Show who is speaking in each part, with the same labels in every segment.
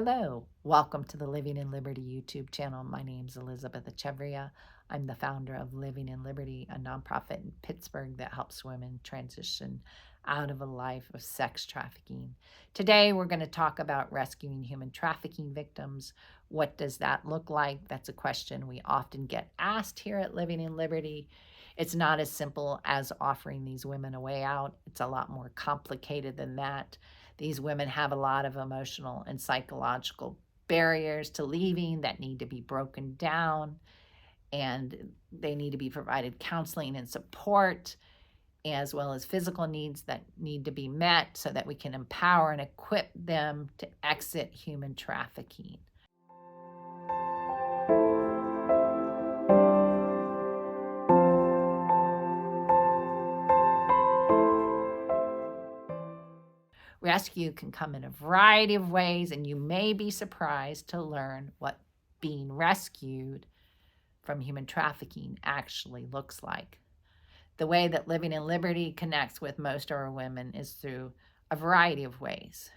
Speaker 1: Hello, welcome to the Living in Liberty YouTube channel. My name is Elizabeth Echeverria. I'm the founder of Living in Liberty, a nonprofit in Pittsburgh that helps women transition out of a life of sex trafficking. Today, we're going to talk about rescuing human trafficking victims. What does that look like? That's a question we often get asked here at Living in Liberty. It's not as simple as offering these women a way out. It's a lot more complicated than that. These women have a lot of emotional and psychological barriers to leaving that need to be broken down, and they need to be provided counseling and support, as well as physical needs that need to be met so that we can empower and equip them to exit human trafficking. Rescue can come in a variety of ways, and you may be surprised to learn what being rescued from human trafficking actually looks like. The way that Living in Liberty connects with most of our women is through a variety of ways.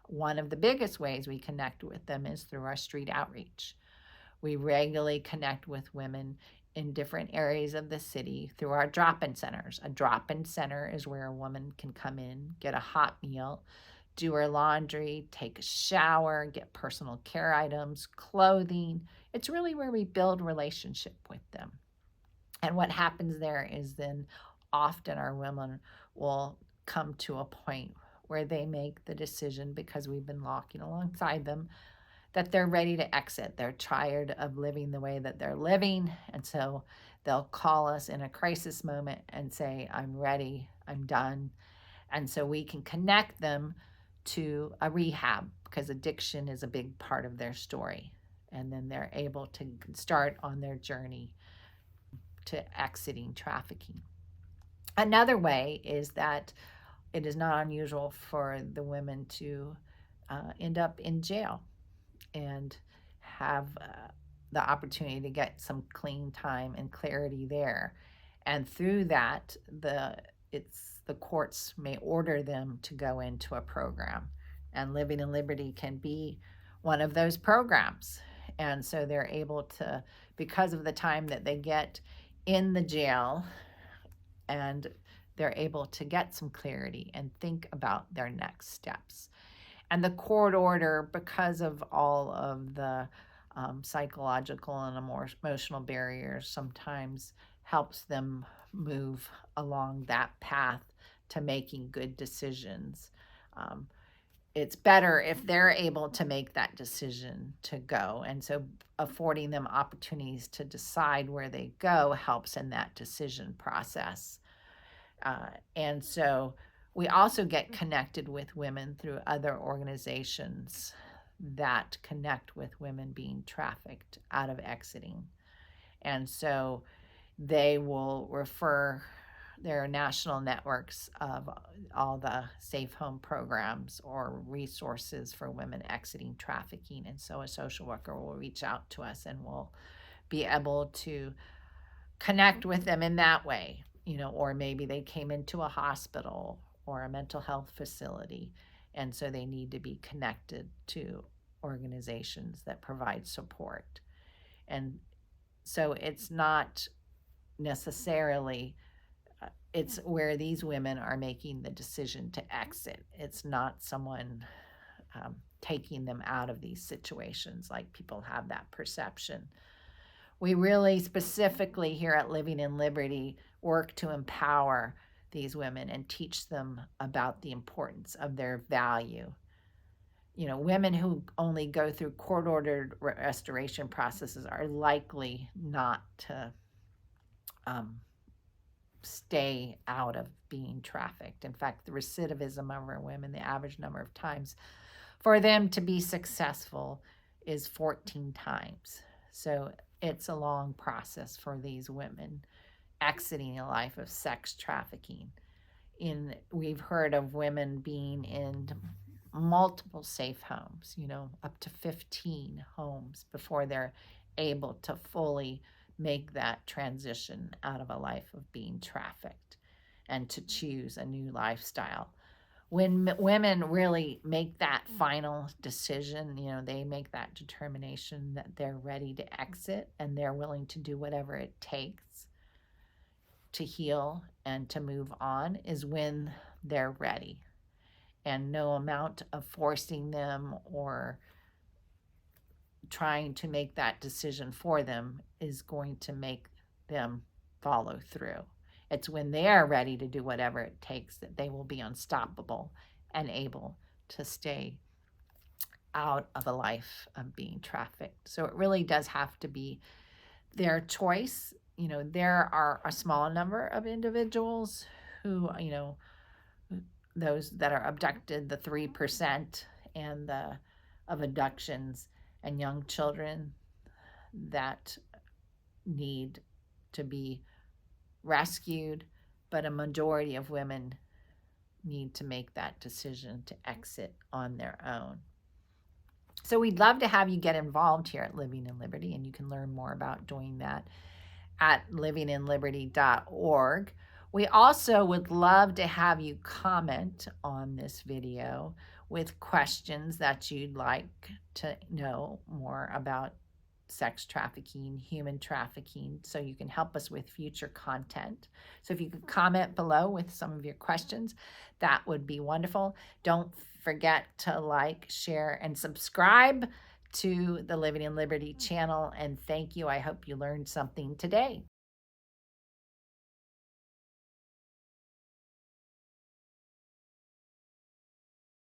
Speaker 1: One of the biggest ways we connect with them is through our street outreach. We regularly connect with women in different areas of the city through our drop-in centers. A drop-in center is where a woman can come in, get a hot meal, do her laundry, take a shower, get personal care items, clothing. It's really where we build relationship with them. And what happens there is then often our women will come to a point where they make the decision, because we've been walking alongside them, that they're ready to exit. They're tired of living the way that they're living. And so they'll call us in a crisis moment and say, I'm ready, I'm done. And so we can connect them to a rehab, because addiction is a big part of their story. And then they're able to start on their journey to exiting trafficking. Another way is that it is not unusual for the women to end up in jail and have the opportunity to get some clean time and clarity there. And through that, the courts may order them to go into a program. And Living in Liberty can be one of those programs. And so they're able to, because of the time that they get in the jail, and they're able to get some clarity and think about their next steps. And the court order, because of all of the psychological and emotional barriers, sometimes helps them move along that path to making good decisions. It's better if they're able to make that decision to go. And so affording them opportunities to decide where they go helps in that decision process. And so we also get connected with women through other organizations that connect with women being trafficked out of exiting. And so they will refer their national networks of all the safe home programs or resources for women exiting trafficking. And so a social worker will reach out to us and we'll be able to connect with them in that way, or maybe they came into a hospital or a mental health facility, and so they need to be connected to organizations that provide support. And so it's not necessarily, it's where these women are making the decision to exit. It's not someone taking them out of these situations like people have that perception. We really specifically here at Living in Liberty work to empower these women and teach them about the importance of their value. Women who only go through court-ordered restoration processes are likely not to stay out of being trafficked. In fact, the recidivism of our women, the average number of times for them to be successful is 14 times. So it's a long process for these women exiting a life of sex trafficking. We've heard of women being in multiple safe homes, up to 15 homes before they're able to fully make that transition out of a life of being trafficked and to choose a new lifestyle. When women really make that final decision, they make that determination that they're ready to exit and they're willing to do whatever it takes to heal and to move on, is when they're ready. And no amount of forcing them or trying to make that decision for them is going to make them follow through. It's when they're ready to do whatever it takes that they will be unstoppable and able to stay out of a life of being trafficked. So it really does have to be their choice. There are a small number of individuals who, those that are abducted, the 3% and the of abductions and young children that need to be rescued, but a majority of women need to make that decision to exit on their own. So we'd love to have you get involved here at Living in Liberty, and you can learn more about doing that at livinginliberty.org. We also would love to have you comment on this video with questions that you'd like to know more about sex trafficking, human trafficking, so you can help us with future content. So if you could comment below with some of your questions, that would be wonderful. Don't forget to like, share, and subscribe to the Living in Liberty channel. And thank you. I hope you learned something today.